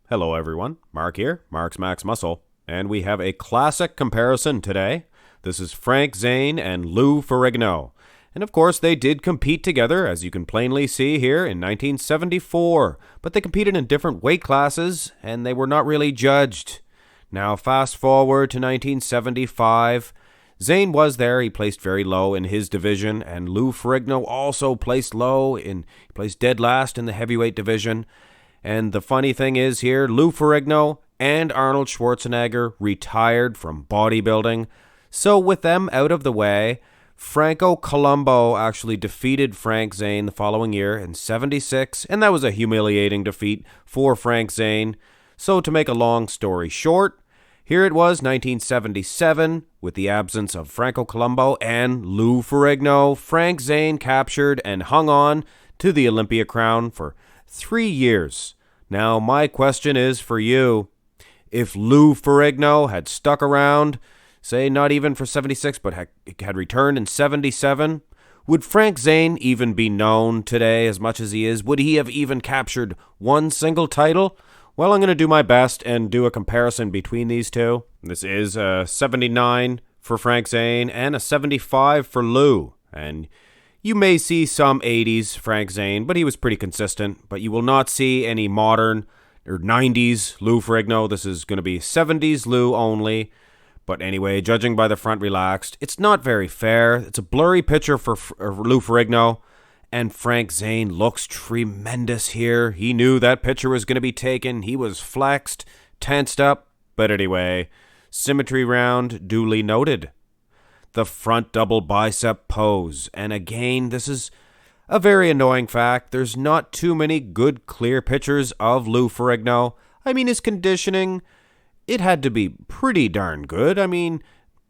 Hello everyone, Mark here, Mark's Max Muscle, and we have a classic comparison today. This is Frank Zane and Lou Ferrigno. And of course they did compete together, as you can plainly see here, in 1974, but they competed in different weight classes, and they were not really judged. Now fast forward to 1975, Zane was there, he placed very low in his division, and Lou Ferrigno also placed low, he placed dead last in the heavyweight division. And the funny thing is here, Lou Ferrigno and Arnold Schwarzenegger retired from bodybuilding. So with them out of the way, Franco Columbu actually defeated Frank Zane the following year in 76, and that was a humiliating defeat for Frank Zane. So to make a long story short, here it was 1977, with the absence of Franco Columbu and Lou Ferrigno. Frank Zane captured and hung on to the Olympia crown for 3 years. Now, my question is for you. If Lou Ferrigno had stuck around, say not even for 76, but had returned in 77, would Frank Zane even be known today as much as he is? Would he have even captured one single title? Well, I'm going to do my best and do a comparison between these two. This is a 79 for Frank Zane and a 75 for Lou. And you may see some 80s Frank Zane, but he was pretty consistent. But you will not see any modern or 90s Lou Ferrigno. This is going to be 70s Lou only. But anyway, judging by the front relaxed, it's not very fair. It's a blurry picture for Lou Ferrigno. And Frank Zane looks tremendous here. He knew that picture was going to be taken. He was flexed, tensed up. But anyway, symmetry round duly noted. The front double bicep pose. And again, this is a very annoying fact. There's not too many good, clear pictures of Lou Ferrigno. I mean, his conditioning, it had to be pretty darn good. I mean,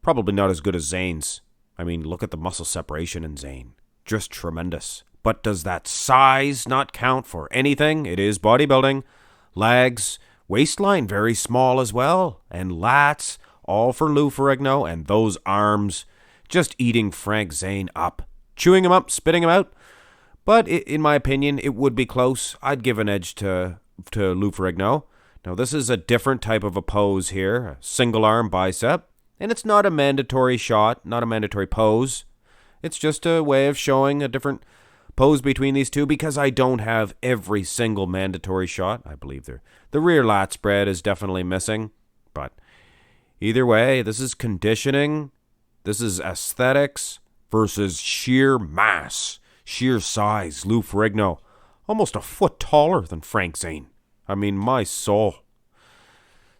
probably not as good as Zane's. I mean, look at the muscle separation in Zane. Just tremendous. But does that size not count for anything? It is bodybuilding. Legs, waistline very small as well. And lats, all for Lou Ferrigno. And those arms, just eating Frank Zane up. Chewing him up, spitting him out. But in my opinion, it would be close. I'd give an edge to Lou Ferrigno. Now, this is a different type of a pose here. A single arm bicep. And it's not a mandatory shot, not a mandatory pose. It's just a way of showing a different pose between these two because I don't have every single mandatory shot. I believe the rear lat spread is definitely missing. But either way, this is conditioning. This is aesthetics versus sheer mass, sheer size. Lou Ferrigno, almost a foot taller than Frank Zane. I mean, my soul.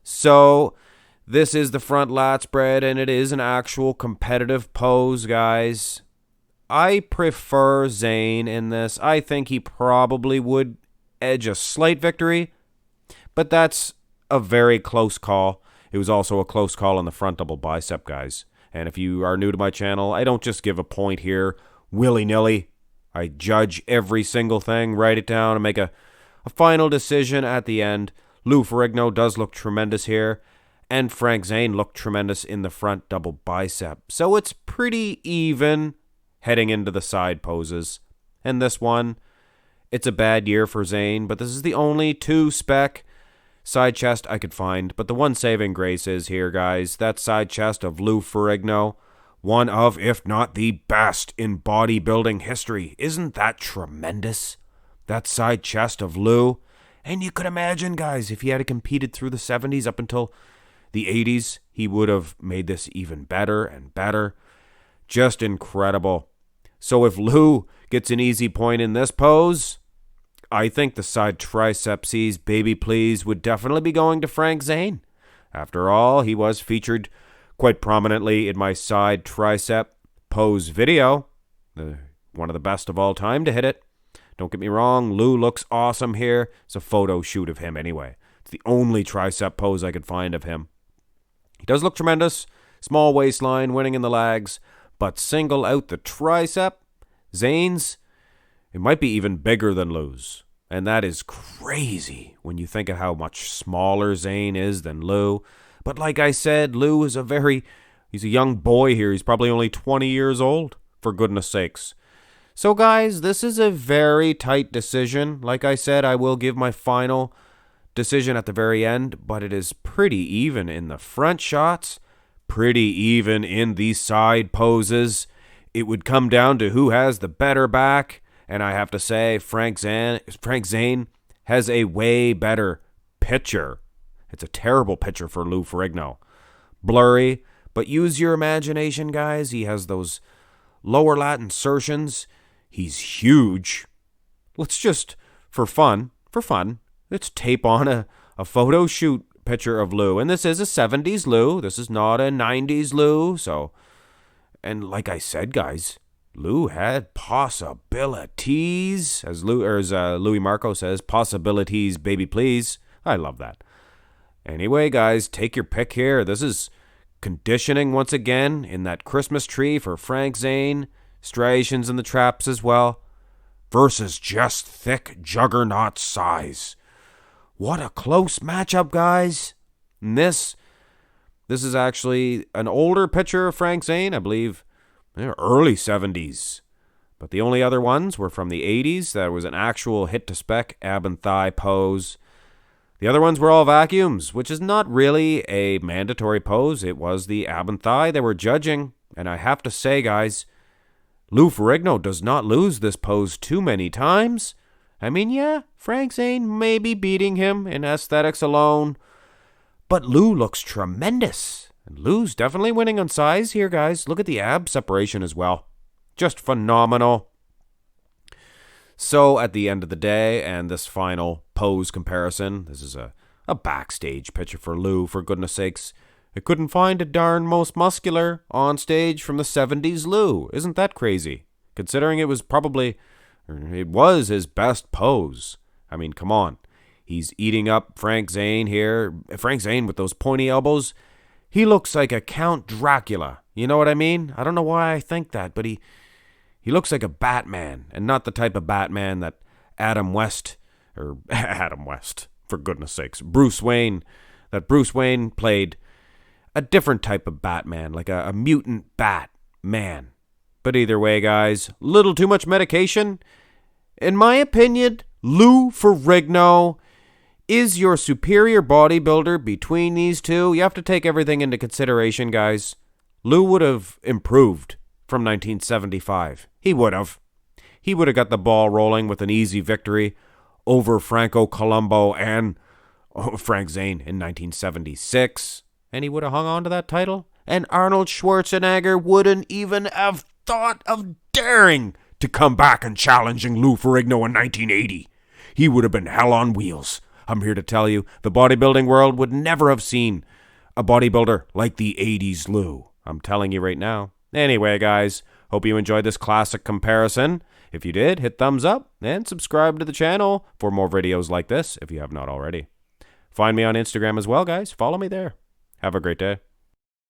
So this is the front lat spread, and it is an actual competitive pose, guys. I prefer Zane in this. I think he probably would edge a slight victory, but that's a very close call. It was also a close call on the front double bicep, guys. And if you are new to my channel, I don't just give a point here willy-nilly. I judge every single thing, write it down, and make a final decision at the end. Lou Ferrigno does look tremendous here, and Frank Zane looked tremendous in the front double bicep. So it's pretty even heading into the side poses. And this one, it's a bad year for Zane, but this is the only 2-spec side chest I could find. But the one saving grace is here, guys, that side chest of Lou Ferrigno, one of, if not the best in bodybuilding history. Isn't that tremendous? That side chest of Lou. And you could imagine, guys, if he had competed through the 70s up until the 80s, he would have made this even better and better. Just incredible. So if Lou gets an easy point in this pose, I think the side tricepses, baby please, would definitely be going to Frank Zane. After all, he was featured quite prominently in my side tricep pose video. One of the best of all time to hit it. Don't get me wrong, Lou looks awesome here. It's a photo shoot of him anyway. It's the only tricep pose I could find of him. He does look tremendous. Small waistline, winning in the legs. But single out the tricep, Zane's, it might be even bigger than Lou's. And that is crazy when you think of how much smaller Zane is than Lou. But like I said, Lou is he's a young boy here. He's probably only 20 years old, for goodness sakes. So guys, this is a very tight decision. Like I said, I will give my final decision at the very end, but it is pretty even in the front shots, pretty even in the side poses. It would come down to who has the better back, and I have to say Frank Zane has a way better picture. It's a terrible picture for Lou Ferrigno. Blurry, but use your imagination, guys. He has those lower lat insertions. He's huge. Let's just, for fun, let's tape on a photo shoot picture of Lou. And this is a 70s Lou. This is not a 90s Lou. So, and like I said, guys, Lou had possibilities. As Louis Marco says, possibilities, baby, please. I love that. Anyway, guys, take your pick here. This is conditioning once again in that Christmas tree for Frank Zane. Striations in the traps as well. Versus just thick juggernaut size. What a close matchup, guys. And this is actually an older picture of Frank Zane, I believe, early 70s. But the only other ones were from the 80s. That was an actual hit-to-spec ab and thigh pose. The other ones were all vacuums, which is not really a mandatory pose. It was the ab and thigh they were judging. And I have to say, guys, Lou Ferrigno does not lose this pose too many times. I mean, yeah, Frank Zane may be beating him in aesthetics alone, but Lou looks tremendous. And Lou's definitely winning on size here, guys. Look at the ab separation as well. Just phenomenal. So at the end of the day, and this final pose comparison, this is a backstage picture for Lou, for goodness sakes. I couldn't find a darn most muscular on stage from the 70s Lou. Isn't that crazy? Considering it was his best pose. I mean, come on. He's eating up Frank Zane here. Frank Zane with those pointy elbows. He looks like a Count Dracula. You know what I mean? I don't know why I think that, but he looks like a Batman, and not the type of Batman that Adam West, for goodness sakes, Bruce Wayne played. A different type of Batman, like a mutant Batman. But either way, guys, little too much medication. In my opinion, Lou Ferrigno is your superior bodybuilder between these two. You have to take everything into consideration, guys. Lou would have improved from 1975. He would have. He would have got the ball rolling with an easy victory over Franco Columbu and Frank Zane in 1976. And he would have hung on to that title. And Arnold Schwarzenegger wouldn't even have thought of daring to come back and challenging Lou Ferrigno in 1980. He would have been hell on wheels. I'm here to tell you, the bodybuilding world would never have seen a bodybuilder like the 80s Lou. I'm telling you right now. Anyway, guys, hope you enjoyed this classic comparison. If you did, hit thumbs up and subscribe to the channel for more videos like this if you have not already. Find me on Instagram as well, guys. Follow me there. Have a great day.